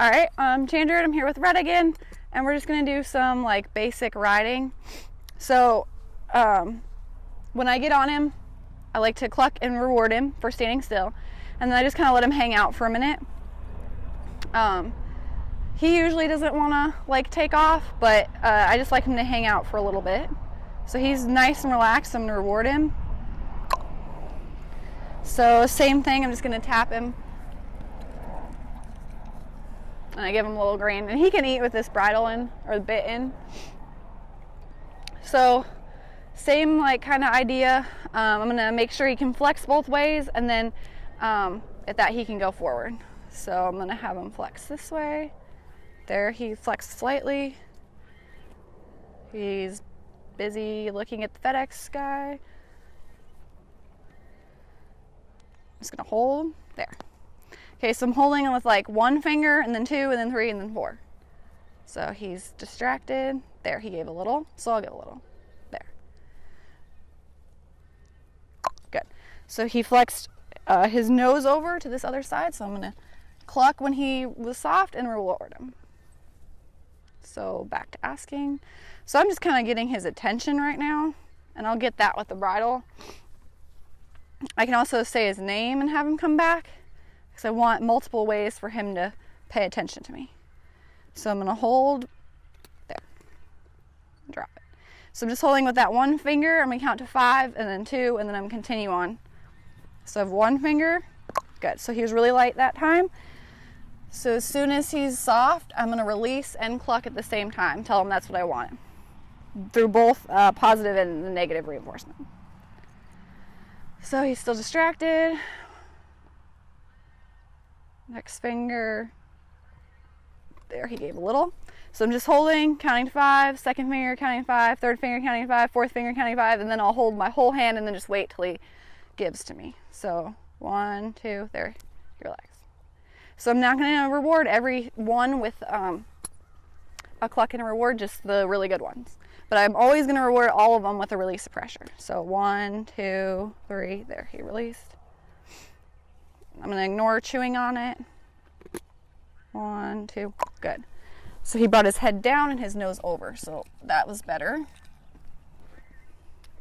Alright, Chandra, I'm here with Rhett again, and we're just going to do some like basic riding. So, when I get on him, I like to cluck and reward him for standing still, and then I just kind of let him hang out for a minute. He usually doesn't want to like take off, but I just like him to hang out for a little bit. So he's nice and relaxed, so I'm going to reward him. So same thing, I'm just going to tap him. And I give him a little grain, and he can eat with this bridle in, or the bit in. So, same like kind of idea. I'm gonna make sure he can flex both ways, and then at that he can go forward. So I'm gonna have him flex this way. There, he flexed slightly. He's busy looking at the FedEx guy. I'm just gonna hold, there. Okay, so I'm holding him with like one finger, and then two, and then three, and then four. So he's distracted. There, he gave a little, so I'll give a little. There. Good. So he flexed his nose over to this other side, so I'm going to cluck when he was soft and reward him. So back to asking. So I'm just kind of getting his attention right now, and I'll get that with the bridle. I can also say his name and have him come back, because I want multiple ways for him to pay attention to me. So I'm going to hold, there, drop it. So I'm just holding with that one finger. I'm going to count to 5, and then 2, and then I'm going to continue on. So I have one finger, good. So he was really light that time. So as soon as he's soft, I'm going to release and cluck at the same time. Tell him that's what I want, through both positive and the negative reinforcement. So he's still distracted. Next finger. There, he gave a little. So I'm just holding, counting to 5, second finger counting 5, third finger counting 5, fourth finger counting 5, and then I'll hold my whole hand and then just wait till he gives to me. So 1, 2, there, relax. So I'm not going to reward every one with a cluck and a reward, just the really good ones. But I'm always going to reward all of them with a release of pressure. So 1, 2, 3, there, he released. I'm going to ignore chewing on it. 1, 2, good. So he brought his head down and his nose over, so that was better.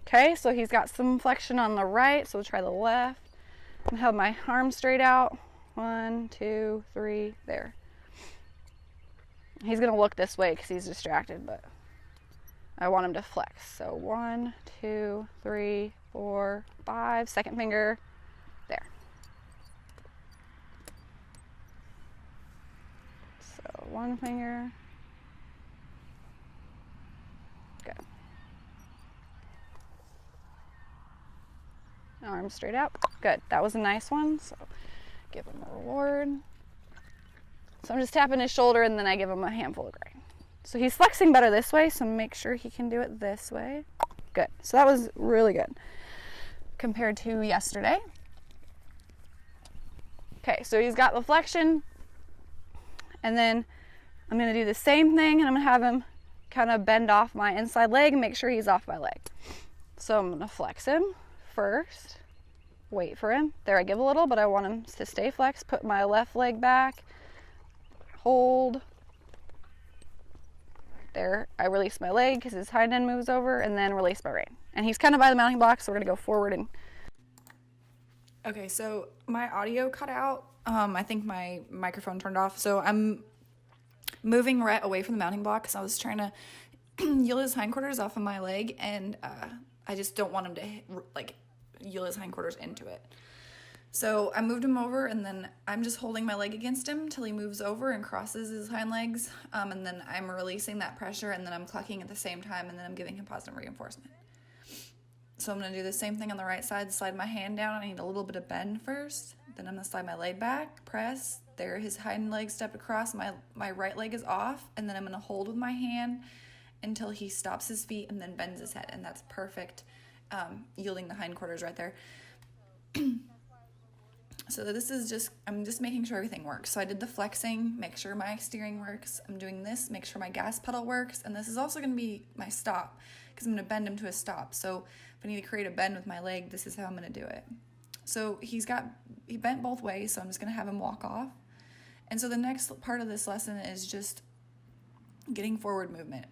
Okay, so he's got some flexion on the right, so we'll try the left. And have my arm straight out. 1, 2, 3, there. He's going to look this way because he's distracted, but I want him to flex. So 1, 2, 3, 4, 5, second finger, there. So one finger. Good. Arm straight out. Good. That was a nice one. So give him a reward. So I'm just tapping his shoulder, and then I give him a handful of grain. So he's flexing better this way, so make sure he can do it this way. Good. So that was really good compared to yesterday. Okay, so he's got the flexion. And then I'm going to do the same thing, and I'm going to have him kind of bend off my inside leg and make sure he's off my leg. So I'm going to flex him first, wait for him. There, I give a little, but I want him to stay flexed. Put my left leg back, hold. There, I release my leg because his hind end moves over, and then release my rein. And he's kind of by the mounting block, so we're going to go forward. And okay, so my audio cut out. I think my microphone turned off, so I'm moving Rhett away from the mounting block because I was trying to yield his hindquarters off of my leg, and I just don't want him to like yield his hindquarters into it. So I moved him over, and then I'm just holding my leg against him till he moves over and crosses his hind legs, and then I'm releasing that pressure, and then I'm clucking at the same time, and then I'm giving him positive reinforcement. So I'm going to do the same thing on the right side, slide my hand down. I need a little bit of bend first. Then I'm going to slide my leg back, press. There, his hind leg stepped across. My right leg is off. And then I'm going to hold with my hand until he stops his feet and then bends his head. And that's perfect, yielding the hindquarters right there. So this is just, I'm just making sure everything works. So I did the flexing, make sure my steering works. I'm doing this, make sure my gas pedal works. And this is also going to be my stop because I'm going to bend him to a stop. So if I need to create a bend with my leg, this is how I'm going to do it. So he bent both ways, so I'm just going to have him walk off. And so the next part of this lesson is just getting forward movement.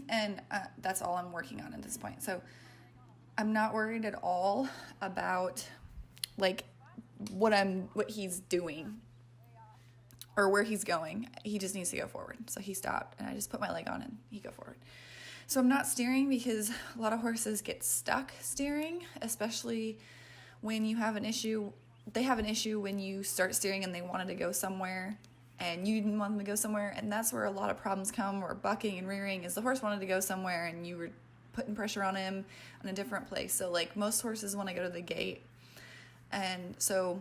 And that's all I'm working on at this point. So I'm not worried at all about like what he's doing or where he's going. He just needs to go forward. So he stopped and I just put my leg on and he go forward. So I'm not steering because a lot of horses get stuck steering, especially when you have an issue. They have an issue when you start steering and they wanted to go somewhere and you didn't want them to go somewhere. And that's where a lot of problems come, or bucking and rearing, is the horse wanted to go somewhere and you were putting pressure on him in a different place. So like most horses want to go to the gate. And so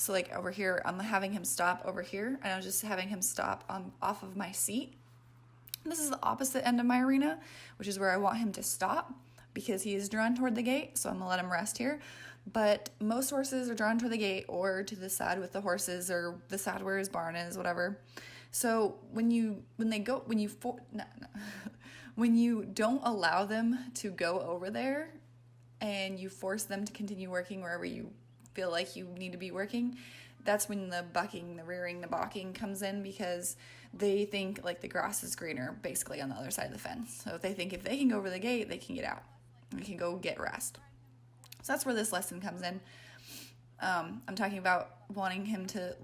like over here, I'm having him stop over here, and I'm just having him stop off of my seat. And this is the opposite end of my arena, which is where I want him to stop because he is drawn toward the gate. So I'm gonna let him rest here. But most horses are drawn toward the gate or to the side with the horses or the side where his barn is, whatever. So when you don't allow them to go over there and you force them to continue working wherever you feel like you need to be working, that's when the bucking, the rearing, the balking comes in, because they think like the grass is greener basically on the other side of the fence. So they think if they can go over the gate, they can get out. They can go get rest. So that's where this lesson comes in. I'm talking about wanting him to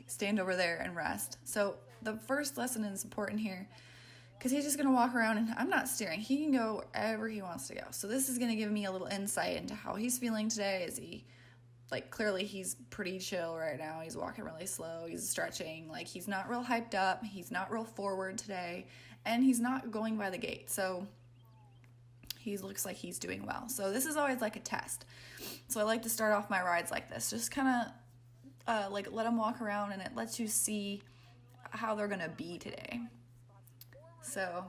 stand over there and rest. So the first lesson is important here because he's just going to walk around and I'm not steering. He can go wherever he wants to go. So this is going to give me a little insight into how he's feeling today. Is he, clearly he's pretty chill right now. He's walking really slow. He's stretching. He's not real hyped up. He's not real forward today. And he's not going by the gate. So he looks like he's doing well. So this is always like a test. So I like to start off my rides like this. Just kind of let them walk around, and it lets you see how they're going to be today. So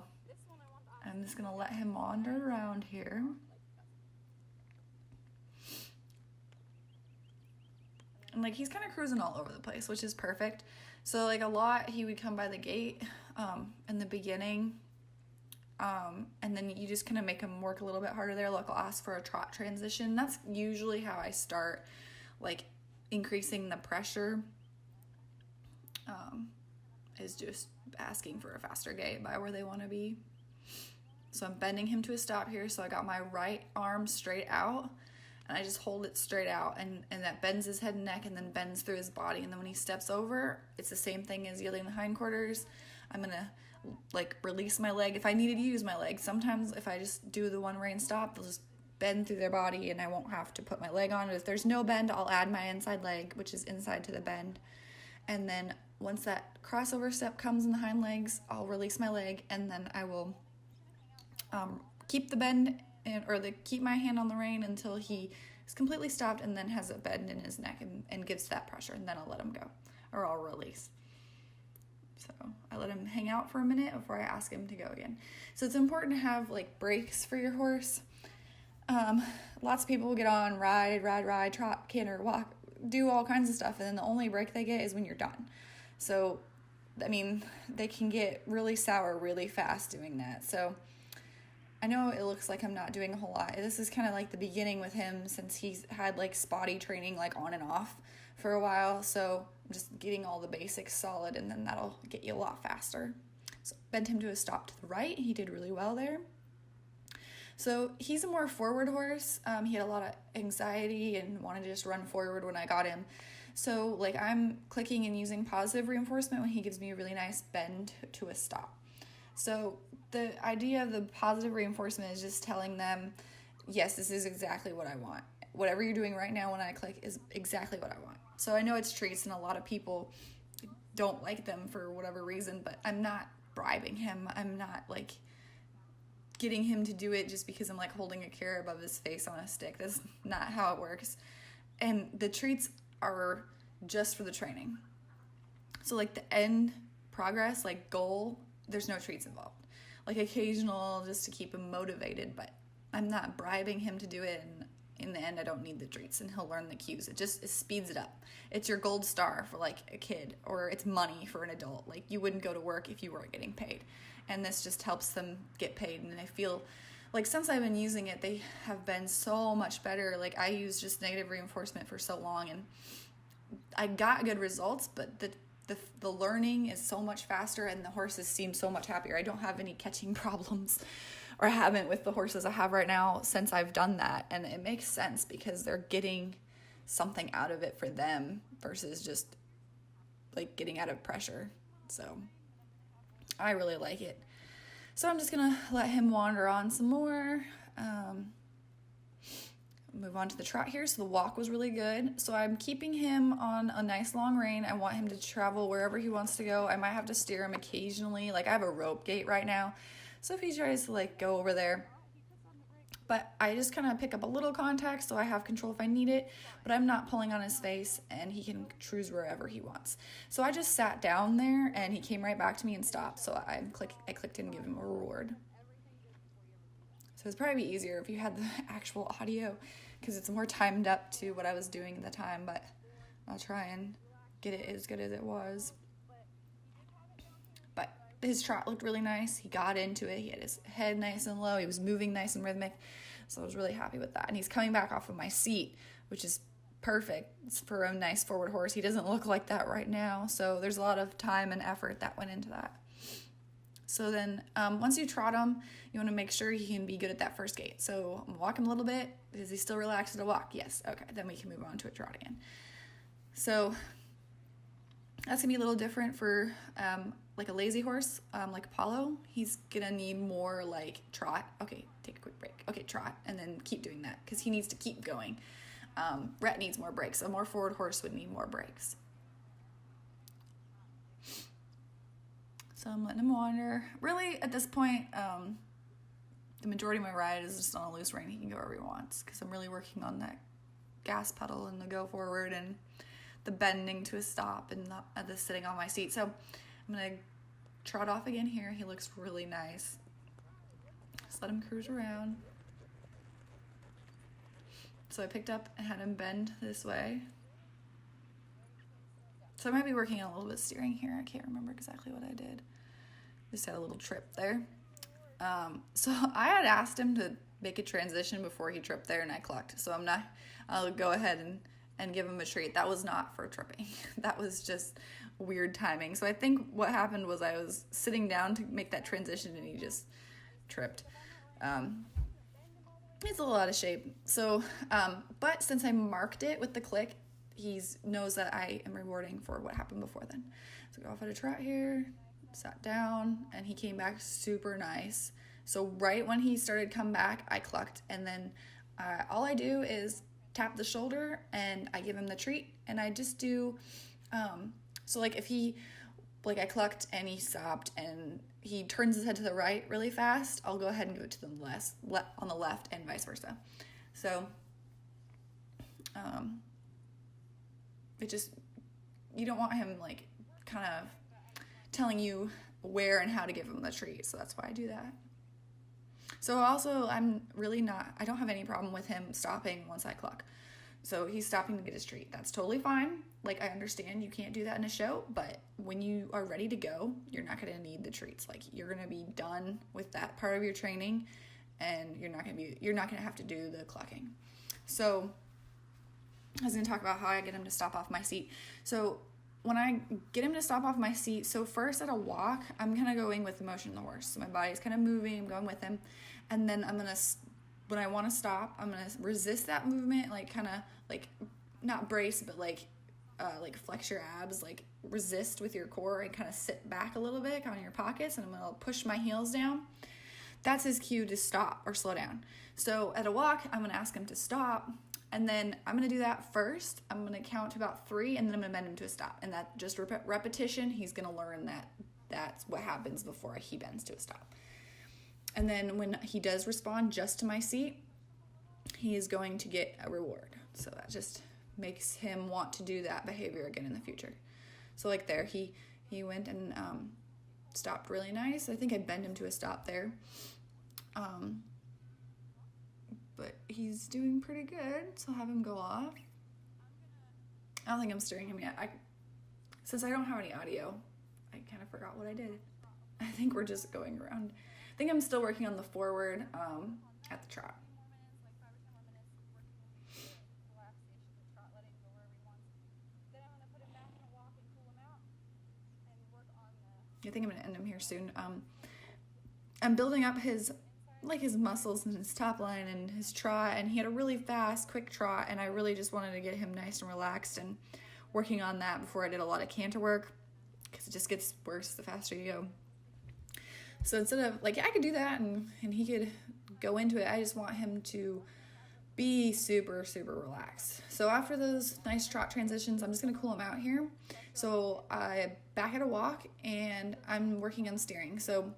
I'm just going to let him wander around here. And he's kind of cruising all over the place, which is perfect. So a lot, he would come by the gate in the beginning. And then you just kind of make him work a little bit harder there. I'll ask for a trot transition. That's usually how I start, increasing the pressure, is just asking for a faster gait by where they want to be. So I'm bending him to a stop here. So I got my right arm straight out, and I just hold it straight out, and that bends his head and neck and then bends through his body. And then when he steps over, it's the same thing as yielding the hindquarters. I'm going to release my leg if I needed to use my leg. Sometimes if I just do the one rein stop, they'll just bend through their body and I won't have to put my leg on. If there's no bend, I'll add my inside leg, which is inside to the bend. And then once that crossover step comes in the hind legs, I'll release my leg, and then I will keep the bend keep my hand on the rein until he is completely stopped and then has a bend in his neck and gives that pressure, and then I'll let him go, or I'll release. So I let him hang out for a minute before I ask him to go again. So it's important to have breaks for your horse. Lots of people will get on, ride, trot, canter, walk, do all kinds of stuff, and then the only break they get is when you're done. So, they can get really sour really fast doing that. So I know it looks like I'm not doing a whole lot. This is kind of the beginning with him, since he's had spotty training on and off for a while. So I'm just getting all the basics solid, and then that'll get you a lot faster. So bent him to a stop to the right. He did really well there. So he's a more forward horse. He had a lot of anxiety and wanted to just run forward when I got him. So I'm clicking and using positive reinforcement when he gives me a really nice bend to a stop. So the idea of the positive reinforcement is just telling them, yes, this is exactly what I want. Whatever you're doing right now when I click is exactly what I want. So I know it's treats, and a lot of people don't like them for whatever reason, but I'm not bribing him. I'm not getting him to do it just because I'm holding a carrot above his face on a stick. That's not how it works. And the treats are just for the training. So the end progress, goal, there's no treats involved. Occasional just to keep him motivated, but I'm not bribing him to do it, and in the end I don't need the treats, and he'll learn the cues. It speeds it up. It's your gold star for a kid, or it's money for an adult. You wouldn't go to work if you weren't getting paid, and this just helps them get paid. And I feel since I've been using it, they have been so much better. I used just negative reinforcement for so long, and I got good results, but the learning is so much faster and the horses seem so much happier. I don't have any catching problems, or I haven't with the horses I have right now since I've done that. And it makes sense because they're getting something out of it for them versus just like getting out of pressure. So I really like it. So I'm just gonna let him wander on some more. Move on to the trot here. So the walk was really good. So I'm keeping him on a nice long rein. I want him to travel wherever he wants to go. I might have to steer him occasionally. Like I have a rope gate right now. So if he tries to like go over there, but I just kind of pick up a little contact so I have control if I need it, but I'm not pulling on his face and he can cruise wherever he wants. So I just sat down there and he came right back to me and stopped. So I clicked in and give him a reward. So it's probably easier if you had the actual audio because it's more timed up to what I was doing at the time, but I'll try and get it as good as it was. But his trot looked really nice. He got into it. He had his head nice and low. He was moving nice and rhythmic. So I was really happy with that. And he's coming back off of my seat, which is perfect. It's for a nice forward horse. He doesn't look like that right now. So there's a lot of time and effort that went into that. So then once you trot him, you want to make sure he can be good at that first gait. So I'm walking a little bit. Is he still relaxed at a walk? Yes. Okay. Then we can move on to a trot again. So that's going to be a little different for like a lazy horse, like Apollo. He's going to need more like trot. Okay, take a quick break. Okay, trot. And then keep doing that because he needs to keep going. Rhett needs more breaks. A more forward horse would need more breaks. So I'm letting him wander. Really, at this point, the majority of my ride is just on a loose rein. He can go wherever he wants because I'm really working on that gas pedal and the go forward and the bending to a stop and the sitting on my seat. So I'm going to trot off again here. He looks really nice. Just let him cruise around. So I picked up and had him bend this way. So I might be working on a little bit of steering here. I can't remember exactly what I did. Just had a little trip there. So I had asked him to make a transition before he tripped there and I clucked. So I'll go ahead and give him a treat. That was not for tripping. That was just weird timing. So I think what happened was I was sitting down to make that transition and he just tripped. He's a little out of shape. So, but since I marked it with the click, he knows that I am rewarding for what happened before then. So go off at a trot here, sat down, and he came back super nice. So right when he started come back, I clucked, and then all I do is tap the shoulder and I give him the treat, and I just do, so like if he, like I clucked and he stopped and he turns his head to the right really fast, I'll go ahead and go to the left on the left and vice versa. So, it just, you don't want him like kind of telling you where and how to give him the treat. So that's why I do that. So also I don't have any problem with him stopping once I cluck. So he's stopping to get his treat. That's totally fine. Like I understand you can't do that in a show, but when you are ready to go, you're not going to need the treats. Like you're going to be done with that part of your training and you're not going to have to do the clucking. So I was going to talk about how I get him to stop off my seat. So when I get him to stop off my seat, so first at a walk, I'm kind of going with the motion of the horse. So my body's kind of moving, I'm going with him. And then when I want to stop, I'm going to resist that movement, like kind of like not brace, but like flex your abs, like resist with your core and kind of sit back a little bit on your pockets. And I'm going to push my heels down. That's his cue to stop or slow down. So at a walk, I'm going to ask him to stop. And then I'm going to do that first. I'm going to count to about 3, and then I'm going to bend him to a stop. And that just repetition, he's going to learn that that's what happens before he bends to a stop. And then when he does respond just to my seat, he is going to get a reward. So that just makes him want to do that behavior again in the future. So like there, he went and stopped really nice. I think I bend him to a stop there. But he's doing pretty good, so I'll have him go off. I don't think I'm steering him yet. Since I don't have any audio, I kind of forgot what I did. I think we're just going around. I think I'm still working on the forward at the trot. I think I'm gonna end him here soon. I'm building up his muscles and his top line and his trot, and he had a really fast, quick trot, and I really just wanted to get him nice and relaxed and working on that before I did a lot of canter work, because it just gets worse the faster you go. So instead of, like, I could do that and he could go into it, I just want him to be super, super relaxed. So after those nice trot transitions, I'm just gonna cool him out here. So I back at a walk and I'm working on steering. So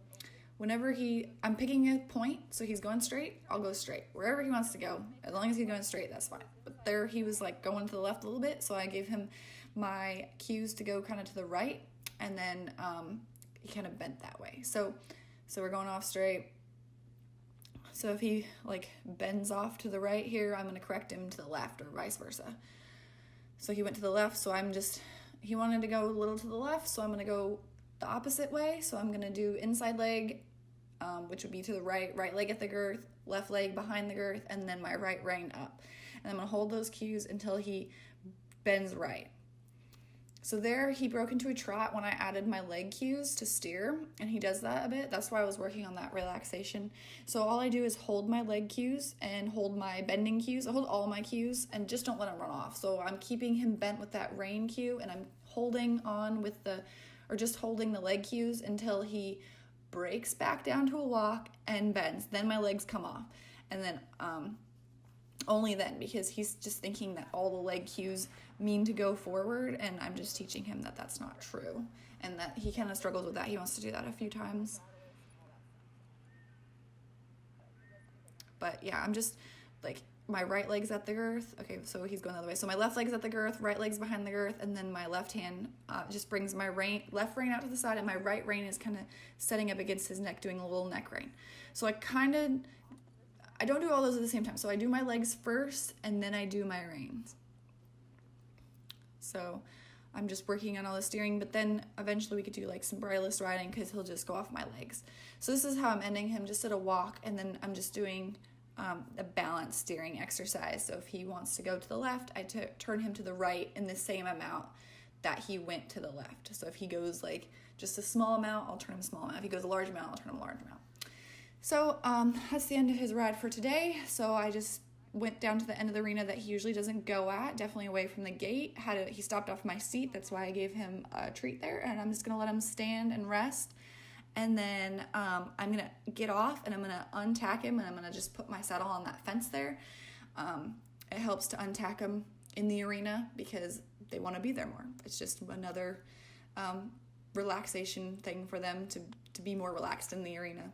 whenever I'm picking a point, so he's going straight, I'll go straight. Wherever he wants to go, as long as he's going straight, that's fine. But there he was like going to the left a little bit, so I gave him my cues to go kind of to the right, and then he kind of bent that way. So we're going off straight. So if he like bends off to the right here, I'm going to correct him to the left or vice versa. So he went to the left, so he wanted to go a little to the left, so I'm going to go the opposite way. So I'm going to do inside leg, which would be to the right leg at the girth, left leg behind the girth, and then my right rein up. And I'm going to hold those cues until he bends right. So there he broke into a trot when I added my leg cues to steer, and he does that a bit. That's why I was working on that relaxation. So all I do is hold my leg cues and hold my bending cues. I hold all my cues and just don't let him run off. So I'm keeping him bent with that rein cue, and I'm holding on with just holding the leg cues until he breaks back down to a walk and bends. Then my legs come off, and then only then, because he's just thinking that all the leg cues mean to go forward, and I'm just teaching him that that's not true, and that he kind of struggles with that. He wants to do that a few times. But yeah, I'm just like, my right leg's at the girth. Okay, so he's going the other way. So my left leg's at the girth, right leg's behind the girth, and then my left hand just brings my left rein out to the side, and my right rein is kind of setting up against his neck, doing a little neck rein. So I don't do all those at the same time. So I do my legs first, and then I do my reins. So I'm just working on all the steering, but then eventually we could do like some bridleless riding, because he'll just go off my legs. So this is how I'm ending him, just at a walk, and then I'm just doing a balanced steering exercise. So if he wants to go to the left, I turn him to the right in the same amount that he went to the left. So if he goes like just a small amount, I'll turn him a small amount. If he goes a large amount, I'll turn him a large amount. So that's the end of his ride for today. So I just went down to the end of the arena that he usually doesn't go at, definitely away from the gate. He stopped off my seat, that's why I gave him a treat there, and I'm just gonna let him stand and rest. And then I'm gonna get off, and I'm gonna untack him, and I'm gonna just put my saddle on that fence there. It helps to untack them in the arena because they want to be there more. It's just another relaxation thing for them to be more relaxed in the arena.